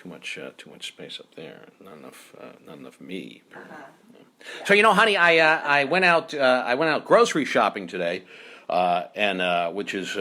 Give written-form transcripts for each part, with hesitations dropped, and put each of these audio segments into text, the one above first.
too much space up there. Not enough me. So honey, I went out grocery shopping today, and which is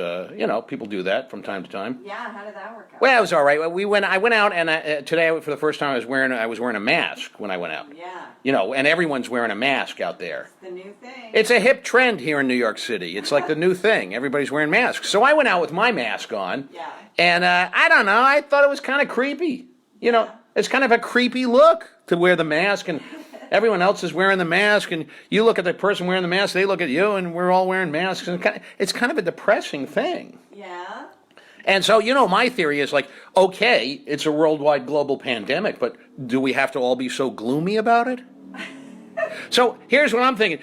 people do that from time to time. Yeah, how did that work out? Well, it was all right. I went out, and today for the first time I was wearing a mask when I went out. Yeah. And everyone's wearing a mask out there. It's the new thing. It's a hip trend here in New York City. It's like the new thing. Everybody's wearing masks. So I went out with my mask on. Yeah. And I don't know. I thought it was kind of creepy. It's kind of a creepy look to wear the mask, and everyone else is wearing the mask, and you look at the person wearing the mask, they look at you, and we're all wearing masks. And it's kind of a depressing thing. Yeah. And so, my theory is like, okay, it's a worldwide global pandemic, but do we have to all be so gloomy about it? So here's what I'm thinking.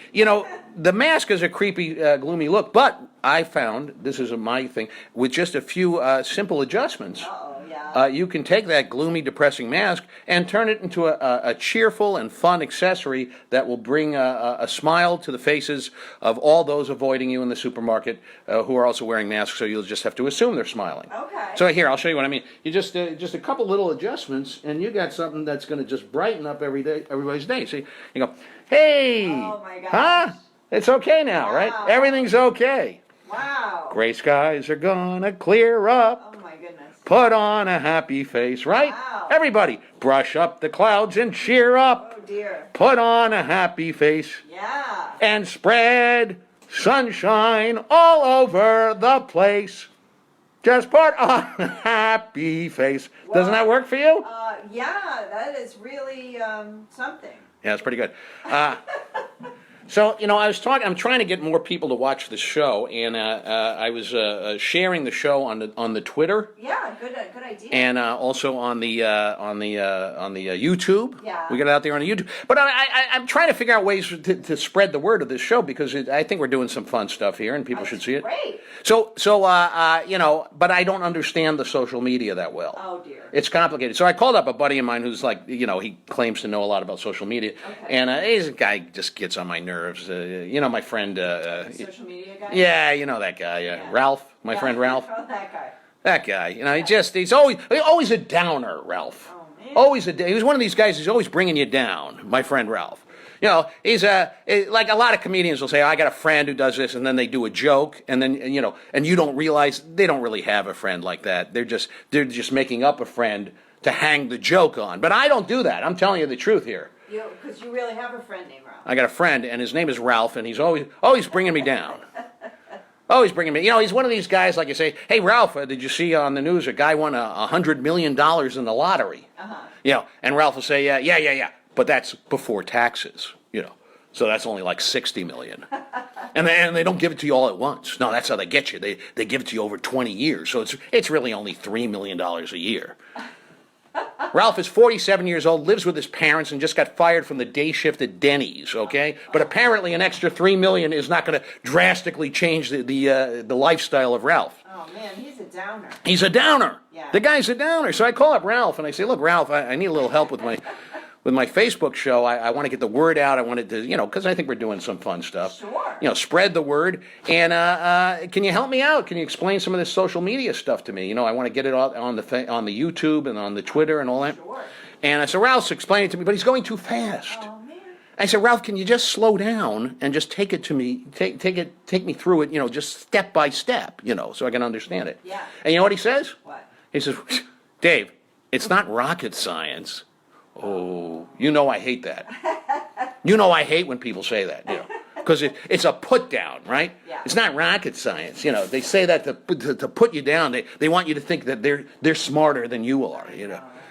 The mask is a creepy, gloomy look, but I found, this is my thing, with just a few simple adjustments, yeah. You can take that gloomy, depressing mask and turn it into a cheerful and fun accessory that will bring a smile to the faces of all those avoiding you in the supermarket who are also wearing masks, so you'll just have to assume they're smiling. Okay. So here, I'll show you what I mean. You just a couple little adjustments, and you got something that's going to just brighten up everybody's day. See, you go, hey, Oh my gosh. huh? It's okay now, right? Wow. Everything's okay. Wow. Gray skies are gonna clear up. Oh my goodness. Put on a happy face, right? Wow. Everybody, brush up the clouds and cheer up. Oh dear. Put on a happy face Yeah. and spread sunshine all over the place. Just put on a happy face. Doesn't that work for you? Yeah, that is really something. Yeah, it's pretty good. So, I'm trying to get more people to watch the show, and I was sharing the show on the Twitter. Yeah, good idea. And also on the YouTube. Yeah. We got it out there on the YouTube. But I'm trying to figure out ways to spread the word of this show, because I think we're doing some fun stuff here, and people should see it. Great. So but I don't understand the social media that well. Oh dear. It's complicated. So I called up a buddy of mine who's like, he claims to know a lot about social media. Okay. And he's a guy just gets on my nerves. My friend. Social media guy? Yeah, that guy. Yeah. Ralph, my friend Ralph. Oh, that guy. That guy, he's always a downer, Ralph. Oh, man. Always he's one of these guys who's always bringing you down, my friend Ralph. He's like a lot of comedians will say, I got a friend who does this, and then they do a joke, and then, and you don't realize they don't really have a friend like that. They're just making up a friend to hang the joke on. But I don't do that. I'm telling you the truth here. Because you really have a friend named Ralph. I got a friend, and his name is Ralph, and he's always bringing me down. Always bringing me. He's one of these guys, like you say, hey, Ralph, did you see on the news a guy won $100 million in the lottery? Uh-huh. And Ralph will say, yeah, but that's before taxes, So that's only like $60 million. And they don't give it to you all at once. No, that's how they get you. They give it to you over 20 years. So it's really only $3 million a year. Ralph is 47 years old, lives with his parents, and just got fired from the day shift at Denny's, okay? But apparently an extra $3 million is not going to drastically change the lifestyle of Ralph. Oh, man, he's a downer. He's a downer. Yeah. The guy's a downer. So I call up Ralph, and I say, look, Ralph, I need a little help with my Facebook show. I want to get the word out. I wanted to, because I think we're doing some fun stuff. Sure. Spread the word. And can you help me out? Can you explain some of this social media stuff to me? I want to get it out on the YouTube and on the Twitter and all that. Sure. And so Ralph's explaining it to me, but he's going too fast. Oh, man. I said, Ralph, can you just slow down and just take it to me, take me through it, just step by step, so I can understand it. Yeah. And you know what he says? What? He says, Dave, it's not rocket science. Oh, I hate that. I hate when people say that, because it's a put down, right? Yeah. It's not rocket science. They say that to put you down. They want you to think that they're smarter than you are.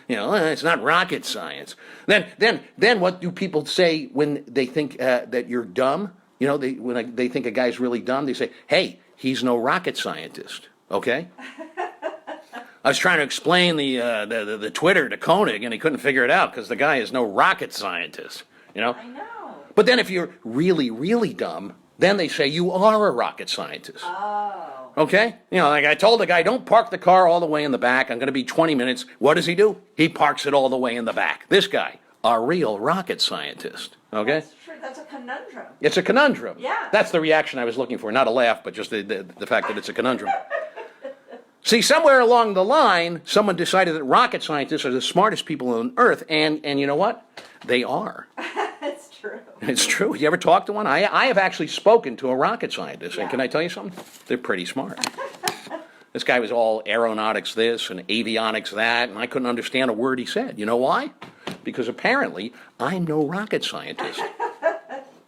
It's not rocket science. Then what do people say when they think that you're dumb? When they think a guy's really dumb, they say, "Hey, he's no rocket scientist." Okay. I was trying to explain the Twitter to Konig, and he couldn't figure it out because the guy is no rocket scientist. I know. But then if you're really, really dumb, then they say you are a rocket scientist. Oh. Okay? Like I told the guy, don't park the car all the way in the back. I'm going to be 20 minutes. What does he do? He parks it all the way in the back. This guy, a real rocket scientist. Okay? That's true. That's a conundrum. It's a conundrum. Yeah. That's the reaction I was looking for. Not a laugh, but just the fact that it's a conundrum. See, somewhere along the line, someone decided that rocket scientists are the smartest people on Earth, and you know what? They are. That's true. It's true. You ever talk to one? I have actually spoken to a rocket scientist, and Yeah. can I tell you something? They're pretty smart. This guy was all aeronautics this and avionics that, and I couldn't understand a word he said. You know why? Because apparently I'm no rocket scientist.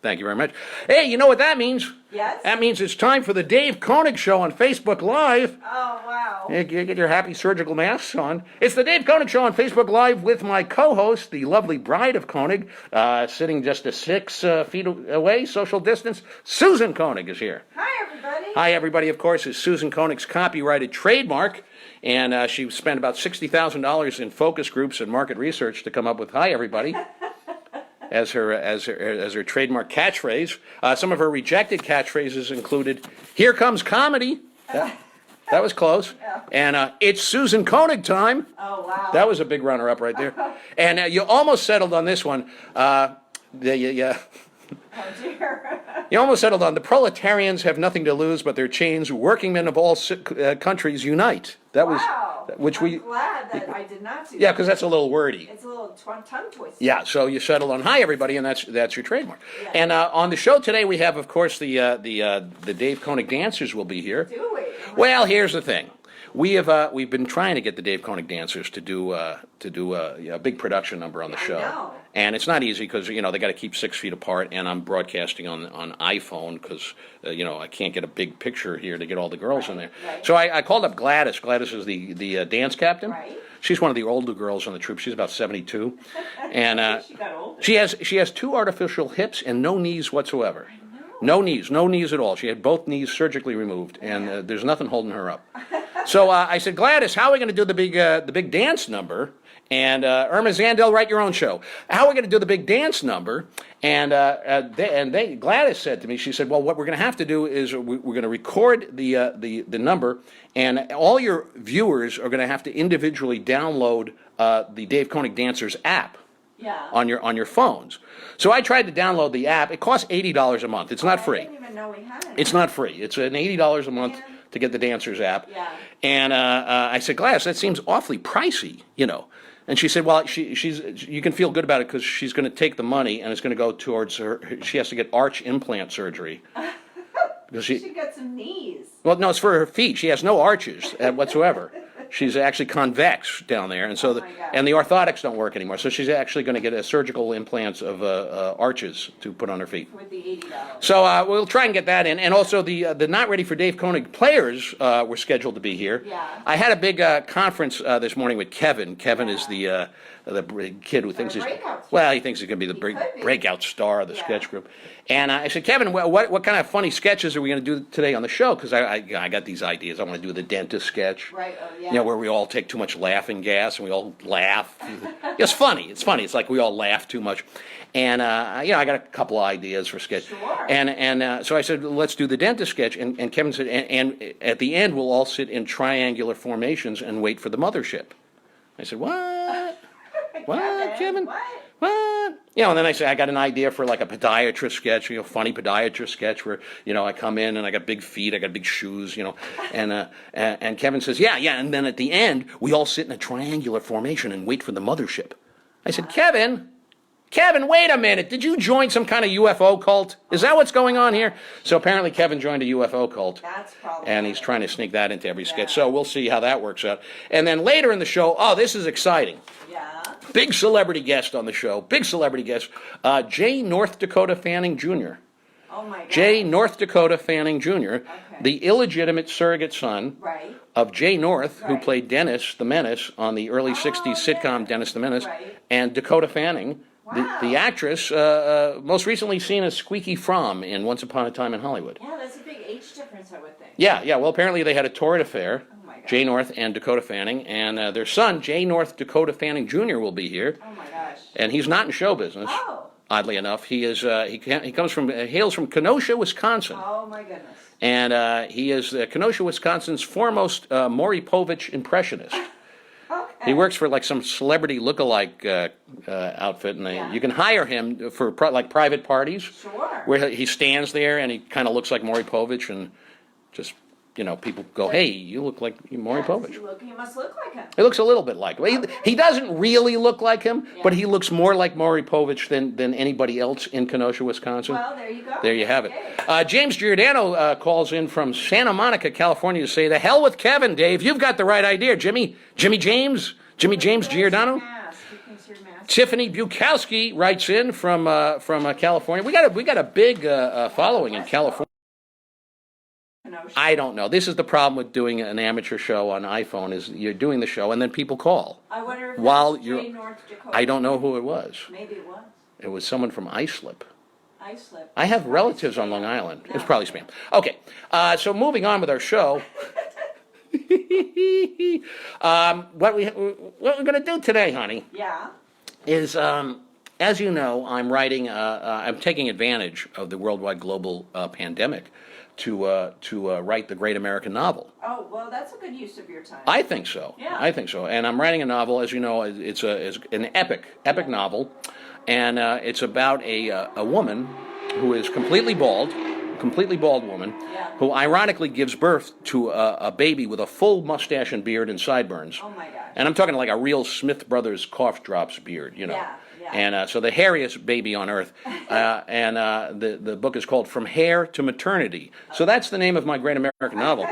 Thank you very much. Hey, you know what that means? Yes? That means it's time for the Dave Konig Show on Facebook Live. Oh, wow. You get your happy surgical masks on. It's the Dave Konig Show on Facebook Live with my co-host, the lovely bride of Konig, sitting just 6 feet away, social distance. Susan Konig is here. Hi, everybody. Hi, everybody, of course, is Susan Konig's copyrighted trademark, and she spent about $60,000 in focus groups and market research to come up with "Hi, everybody" as her trademark catchphrase. Some of her rejected catchphrases included "Here comes comedy." That was close. Yeah. And "It's Susan Konig time." Oh, wow. That was a big runner-up right there. And you almost settled on this one. Oh, dear. You almost settled on "The proletarians have nothing to lose but their chains. Working men of all countries unite." That was, Wow. which I'm glad that I did not do yeah, that. because that's a little wordy. It's a little tongue twister. Yeah, so you settled on "Hi, everybody," and that's your trademark. Yeah. And on the show today, we have, of course, the Dave Konig dancers will be here. Do we? Well, here's the thing. We've been trying to get the Dave Konig dancers to do a big production number on the show, know. and it's not easy because they got to keep 6 feet apart, and I'm broadcasting on iPhone because I can't get a big picture here to get all the girls in there. Right. So I called up Gladys. Gladys is the dance captain. Right. She's one of the older girls on the troupe. She's about 72, and She got older. she has 2 artificial hips and no knees whatsoever. No knees at all. She had both knees surgically removed, and there's nothing holding her up. So I said, Gladys, how are we going to do the big dance number? And Irma Zandel, write your own show. How are we going to do the big dance number? And Gladys said to me, she said, well, what we're going to have to do is we're going to record the number, and all your viewers are going to have to individually download the Dave Konig Dancers app. Yeah. On your phones. So I tried to download the app. It costs $80 a month. It's not I free. didn't even know we had it. It's not free. It's an $80 a month Yeah. to get the Dancers app. Yeah. And I said, Glass, that seems awfully pricey, And she said, well, you can feel good about it because she's going to take the money and it's going to go towards her. She has to get arch implant surgery. Because She got some knees. well, no, it's for her feet. She has no arches whatsoever. She's actually convex down there, and so my God. and the orthotics don't work anymore. So she's actually going to get a surgical implants of arches to put on her feet. With the $80. So we'll try and get that in, and also the Not Ready for Dave Konig players were scheduled to be here. Yeah. I had a big conference this morning with Kevin. Kevin is the kid who thinks he's breakout well, he thinks he's going to be the could be. breakout star of the Yeah. sketch group. And I said, Kevin, what kind of funny sketches are we going to do today on the show? Because I got these ideas. I want to do the dentist sketch. Right, oh, yeah. Where we all take too much laughing gas and we all laugh. It's funny. It's funny. It's like we all laugh too much. And I got a couple of ideas for sketch. Sure. And so I said, let's do the dentist sketch. And Kevin said, and at the end we'll all sit in triangular formations and wait for the mothership. I said, what? What, Kevin? What? And then I say, I got an idea for like a podiatrist sketch, funny podiatrist sketch where, I come in and I got big feet, I got big shoes, and Kevin says, yeah, and then at the end, we all sit in a triangular formation and wait for the mothership. I said, Kevin, wait a minute, did you join some kind of UFO cult? Is that what's going on here? So apparently Kevin joined a UFO cult. That's probably And he's trying to sneak that into every sketch, Yeah. so we'll see how that works out. And then later in the show, this is exciting. Yeah. Big celebrity guest on the show. Big celebrity guest. J. North Dakota Fanning Jr. Oh, my God. J. North Dakota Fanning Jr., the illegitimate surrogate son Right. of Jay North, who Right. played Dennis the Menace on the early 60s sitcom yeah. Dennis the Menace, Right. and Dakota Fanning, Wow. the actress, most recently seen as Squeaky Fromm in Once Upon a Time in Hollywood. Yeah, that's a big age difference, I would think. Yeah, well, apparently they had a torrid affair. Oh, my God. Jay North and Dakota Fanning, and their son, Jay North Dakota Fanning Jr., will be here. Oh, my gosh. And he's not in show business. Oh. Oddly enough, he is. He hails from Kenosha, Wisconsin, Oh, my goodness. and he is Kenosha, Wisconsin's foremost Maury Povich impressionist. Okay. He works for like some celebrity lookalike outfit, and Yeah. you can hire him for like private parties, Sure. where he stands there and he kind of looks like Maury Povich and just people go, hey, you look like Maury Yes, Povich. he must look like him. He looks a little bit like him. He doesn't really look like him, Yeah. but he looks more like Maury Povich than anybody else in Kenosha, Wisconsin. Well, there you go. There you have it. Okay. James Giordano calls in from Santa Monica, California to say, the hell with Kevin, Dave. You've got the right idea, Jimmy. Jimmy James Giordano. Tiffany Bukowski writes in from California. We got a big following in California. I don't know. This is the problem with doing an amateur show on iPhone is you're doing the show and then people call. I wonder if While that's you're, North Dakota. I don't know who it was. Maybe it was. It was someone from Islip. Islip. I have relatives on Long Island. It's probably spam. Okay, so moving on with our show. What we're going to do today, honey, Yeah. is, as you know, I'm taking advantage of the worldwide global pandemic to write the great American novel. Oh, well, that's a good use of your time. I think so. Yeah. I think so. And I'm writing a novel, as you know, it's an epic novel, and it's about a woman who is completely bald woman, Yeah. who ironically gives birth to a baby with a full mustache and beard and sideburns. Oh my gosh. And I'm talking like a real Smith Brothers cough drops beard, Yeah, yeah. And so the hairiest baby on earth. And the book is called From Hair to Maternity. So that's the name of my great American novel.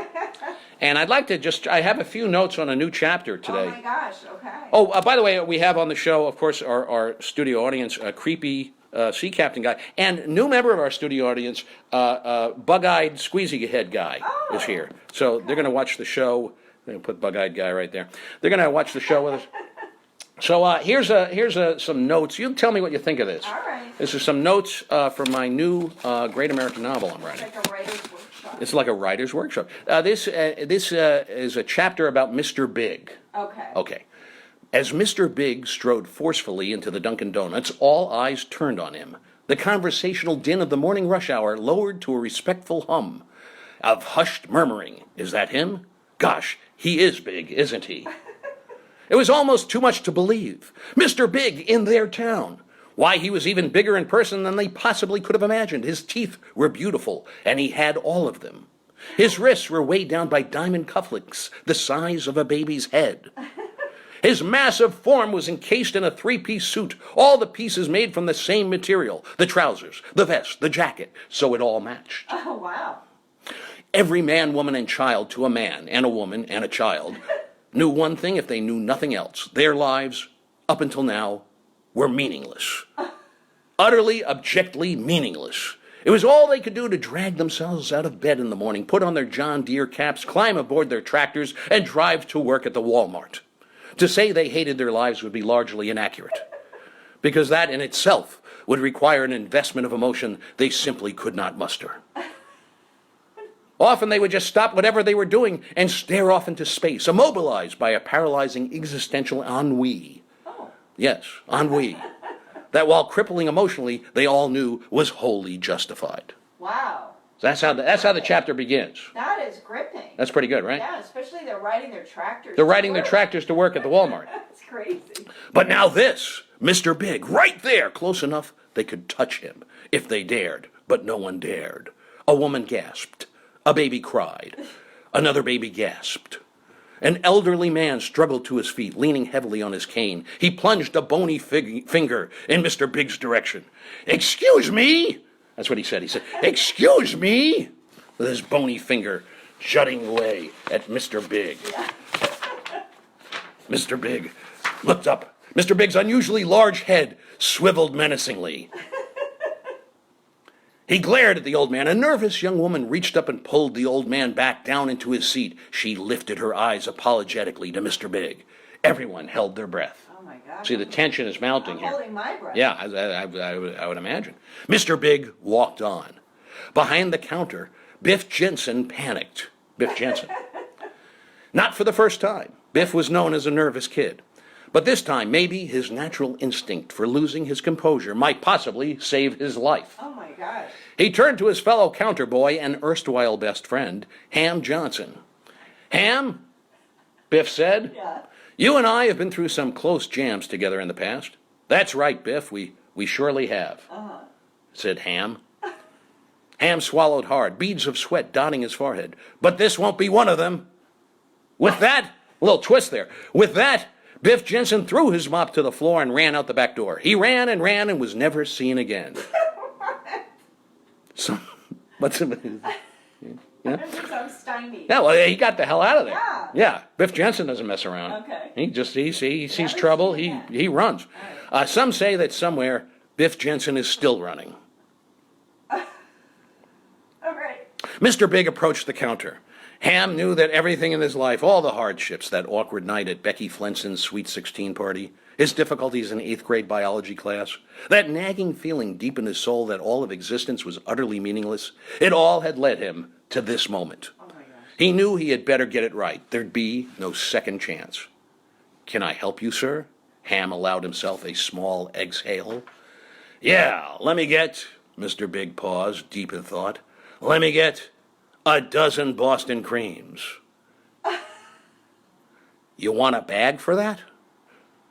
And I'd like to I have a few notes on a new chapter today. Oh my gosh, okay. Oh, by the way, we have on the show, of course, our studio audience, a creepy sea captain guy, and new member of our studio audience, bug-eyed squeezy head guy is here. So they're going to watch the show. I'm going to put bug-eyed guy right there. They're going to watch the show with us. So here's some notes. You tell me what you think of this. All right. This is some notes from my new great American novel I'm writing. Like a writer's workshop. It's like a writer's workshop. This is a chapter about Mr. Big. Okay. Okay. As Mr. Big strode forcefully into the Dunkin' Donuts, all eyes turned on him. The conversational din of the morning rush hour lowered to a respectful hum of hushed murmuring. Is that him? Gosh, he is big, isn't he? It was almost too much to believe. Mr. Big in their town. Why, he was even bigger in person than they possibly could have imagined. His teeth were beautiful, and he had all of them. His wrists were weighed down by diamond cufflinks the size of a baby's head. His massive form was encased in a three-piece suit, all the pieces made from the same material, the trousers, the vest, the jacket, so it all matched. Oh, wow. Every man, woman, and child to a man and a woman and a child knew one thing if they knew nothing else. Their lives, up until now, were meaningless. Utterly, abjectly meaningless. It was all they could do to drag themselves out of bed in the morning, put on their John Deere caps, climb aboard their tractors, and drive to work at the Walmart. To say they hated their lives would be largely inaccurate, because that in itself would require an investment of emotion they simply could not muster. Often they would just stop whatever they were doing and stare off into space, immobilized by a paralyzing existential ennui. Oh. Yes, ennui. That while crippling emotionally, they all knew was wholly justified. Wow. That's how the chapter begins. That is gripping. That's pretty good, right? Yeah, especially they're riding their tractors. They're riding their tractors to work at the Walmart. That's crazy. But now this, Mr. Big, right there, close enough they could touch him if they dared, but no one dared. A woman gasped. A baby cried. Another baby gasped. An elderly man struggled to his feet, leaning heavily on his cane. He plunged a bony finger in Mr. Big's direction. "Excuse me!" That's what he said. He said, "Excuse me!" with his bony finger jutting away at Mr. Big. Mr. Big looked up. Mr. Big's unusually large head swiveled menacingly. He glared at the old man. A nervous young woman reached up and pulled the old man back down into his seat. She lifted her eyes apologetically to Mr. Big. Everyone held their breath. Oh my God. See, the tension is mounting I'm here. holding my breath. Yeah, I would imagine. Mr. Big walked on. Behind the counter, Biff Jensen panicked. Biff Jensen. Not for the first time. Biff was known as a nervous kid. But this time, maybe his natural instinct for losing his composure might possibly save his life. Oh my gosh. He turned to his fellow counter boy and erstwhile best friend, Ham Johnson. "Ham," Biff said, Yeah. "you and I have been through some close jams together in the past." "That's right, Biff, we surely have," said Ham. Ham swallowed hard, beads of sweat dotting his forehead. But this won't be one of them. With that, a little twist there. With that, Biff Jensen threw his mop to the floor and ran out the back door. He ran and was never seen again. So, what's it? Yeah? I'm stymied. Yeah, well, he got the hell out of there. Yeah. Yeah, Biff Jensen doesn't mess around. Okay. He sees trouble, he runs. Some say that somewhere Biff Jensen is still running. All right. Mr. Big approached the counter. Ham knew that everything in his life, all the hardships, that awkward night at Becky Flenson's Sweet 16 party, his difficulties in 8th grade biology class, that nagging feeling deep in his soul that all of existence was utterly meaningless, it all had led him to this moment. Oh my gosh. He knew he had better get it right. There'd be no second chance. Can I help you, sir? Ham allowed himself a small exhale. Yeah, let me get, Mr. Big paused, deep in thought, let me get a dozen Boston creams. You want a bag for that?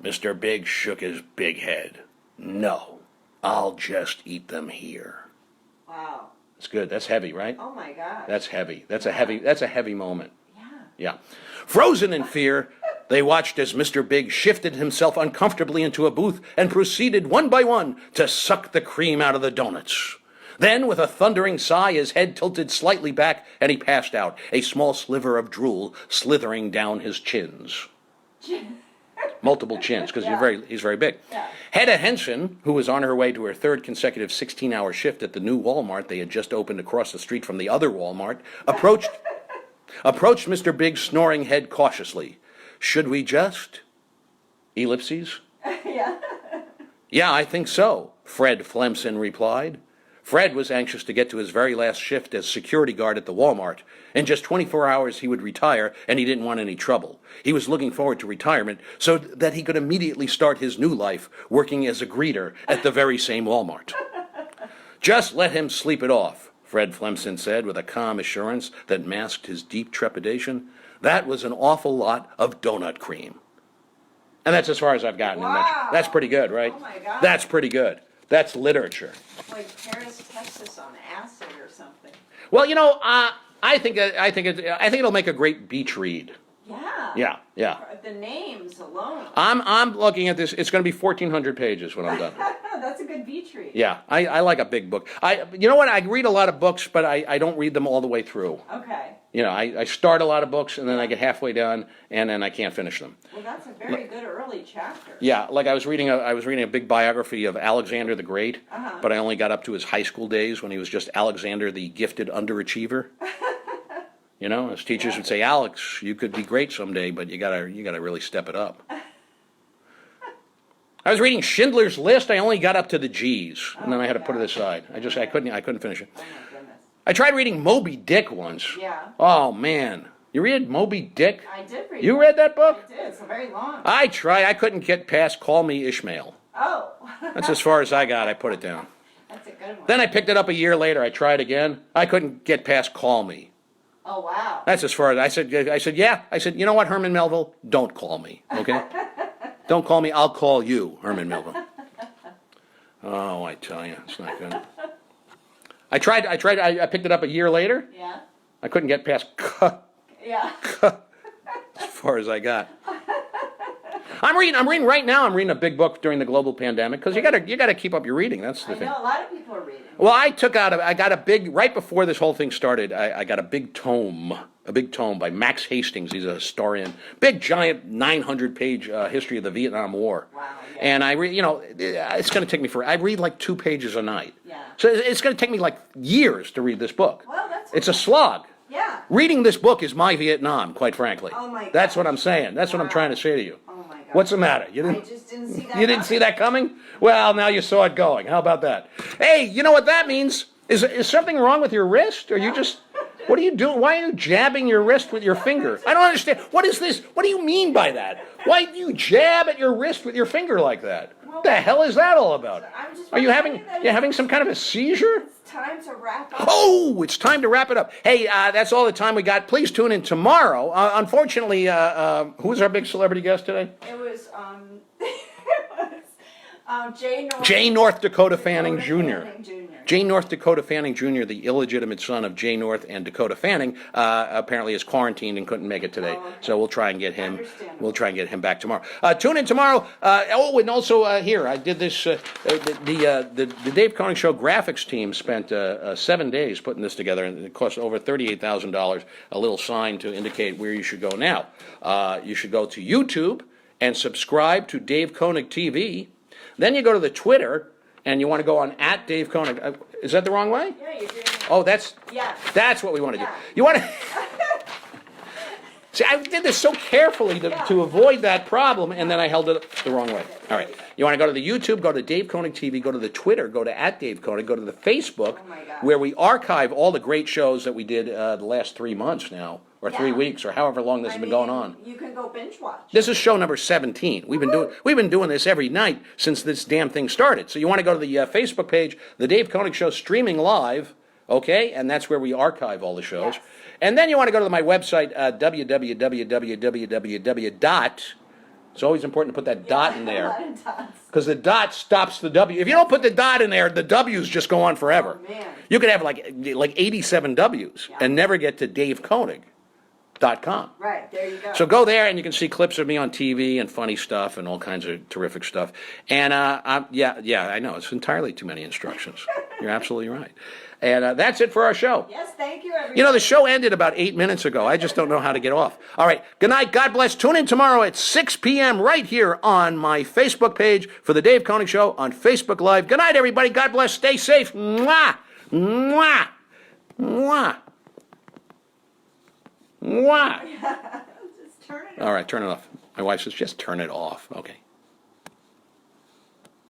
Mr. Big shook his big head. No, I'll just eat them here. Wow. That's good. That's heavy, right? Oh my gosh. That's heavy. That's a heavy moment. Yeah. Yeah. Frozen in fear, they watched as Mr. Big shifted himself uncomfortably into a booth and proceeded one by one to suck the cream out of the donuts. Then, with a thundering sigh, his head tilted slightly back and he passed out, a small sliver of drool slithering down his chins. Multiple chins, because he's very big. Yeah. Hedda Henson, who was on her way to her third consecutive 16-hour shift at the new Walmart they had just opened across the street from the other Walmart, approached Mr. Big's snoring head cautiously. Should we just? Ellipses? Yeah. Yeah, I think so, Fred Flemson replied. Fred was anxious to get to his very last shift as security guard at the Walmart. In just 24 hours he would retire, and he didn't want any trouble. He was looking forward to retirement so that he could immediately start his new life working as a greeter at the very same Walmart. Just let him sleep it off, Fred Flemson said with a calm assurance that masked his deep trepidation. That was an awful lot of donut cream. And that's as far as I've gotten in that. That's pretty good, right? Oh my God. That's pretty good. That's literature. Like Paris, Texas on acid or something. Well, I think it'll make a great beach read. Yeah. Yeah. The names alone. I'm looking at this. It's going to be 1,400 pages when I'm done. That's a good beach read. Yeah, I like a big book. You know what? I read a lot of books, but I don't read them all the way through. Okay. I start a lot of books and then I get halfway done and then I can't finish them. Well, that's a very good early chapter. Yeah, like I was reading a big biography of Alexander the Great, but I only got up to his high school days when he was just Alexander the gifted underachiever. His teachers would say, Alex, you could be great someday, but you gotta really step it up. I was reading Schindler's List. I only got up to the G's, and then I had to put it aside. I couldn't finish it. Oh my goodness. I tried reading Moby Dick once. Yeah. Oh man, you read Moby Dick? I did read. You read that book? I did. It's very long. I tried. I couldn't get past Call Me Ishmael. Oh. That's as far as I got. I put it down. That's a good one. Then I picked it up a year later. I tried again. I couldn't get past Call Me. Oh wow. That's as far as I said. Yeah. I said, you know what, Herman Melville? Don't call me. Okay. Don't call me. I'll call you, Herman Melville. Oh, I tell you, it's not good. I tried. I picked it up a year later. Yeah. I couldn't get past Yeah. as far as I got. I'm reading right now. I'm reading a big book during the global pandemic because you gotta keep up your reading. That's the I thing. know a lot of people are reading. Well, I got a big, right before this whole thing started, I got a big tome by Max Hastings. He's a historian. Big, giant, 900-page history of the Vietnam War. Wow. Yeah. And I read, it's going to take me I read like 2 pages a night. Yeah. So it's going to take me like years to read this book. Well, that's It's a okay. slog. Yeah. Reading this book is my Vietnam, quite frankly. Oh my That's what gosh. I'm saying. That's what I'm Wow. trying to say to you. Oh my God. What's the matter? You I just didn't see that. you didn't see that coming? Well, now you saw it going. How about that? Hey, you know what that means? Is something wrong with your wrist? Or you just... What are you doing? Why are you jabbing your wrist with your finger? I don't understand. What is this? What do you mean by that? Why do you jab at your wrist with your finger like that? What the hell is that all about? I'm just Are you wondering that having some kind of a seizure? It's time to wrap up. Oh, it's time to wrap it up. Hey, that's all the time we got. Please tune in tomorrow. Unfortunately, who was our big celebrity guest today? It was Jay North. Jay North Dakota Fanning Jr. Fanning Jr. J. North Dakota Fanning Jr., the illegitimate son of J. North and Dakota Fanning, apparently is quarantined and couldn't make it today. Oh, okay. So we'll try and get him. Understandable. We'll try and get him back tomorrow. Tune in tomorrow. And also here I did this. The Dave Konig Show graphics team spent 7 days putting this together, and it cost over $38,000. A little sign to indicate where you should go now. You should go to YouTube and subscribe to Dave Konig TV. Then you go to the Twitter, and you want to go on at Dave Konig. Is that the wrong way? Yeah, you're doing it. Oh, that's Yes. what we want to do. Yeah. You want to. See, I did this so carefully to avoid that problem, and then I held it the wrong way. All right. You want to go to the YouTube, go to Dave Konig TV, go to the Twitter, go to at Dave Konig, go to the Facebook, Oh, my God. where we archive all the great shows that we did the last 3 months now, or 3 Yeah. weeks, or however long this has been going on. You can go binge watch. This is show number 17. We've been doing this every night since this damn thing started. So you want to go to the Facebook page, the Dave Konig Show streaming live, okay? And that's where we archive all the shows. Yes. And then you want to go to my website, www. It's always important to put that dot in A there, lot of dots. because the dot stops the W. If you don't put the dot in there, the W's just go on forever. Oh, man. You could have like 87 W's and never get to DaveKonig.com. Right, there you go. So go there and you can see clips of me on TV and funny stuff and all kinds of terrific stuff. And I know it's entirely too many instructions. You're absolutely right. And that's it for our show. Yes, thank you, everybody. You know, the show ended about 8 minutes ago. I just don't know how to get off. All right. Good night. God bless. Tune in tomorrow at 6 p.m. right here on my Facebook page for the Dave Konig Show on Facebook Live. Good night, everybody. God bless. Stay safe. Mwah. Mwah. Mwah. Mwah. Just turn it All right. Turn it off. My wife says, just turn it off. Okay.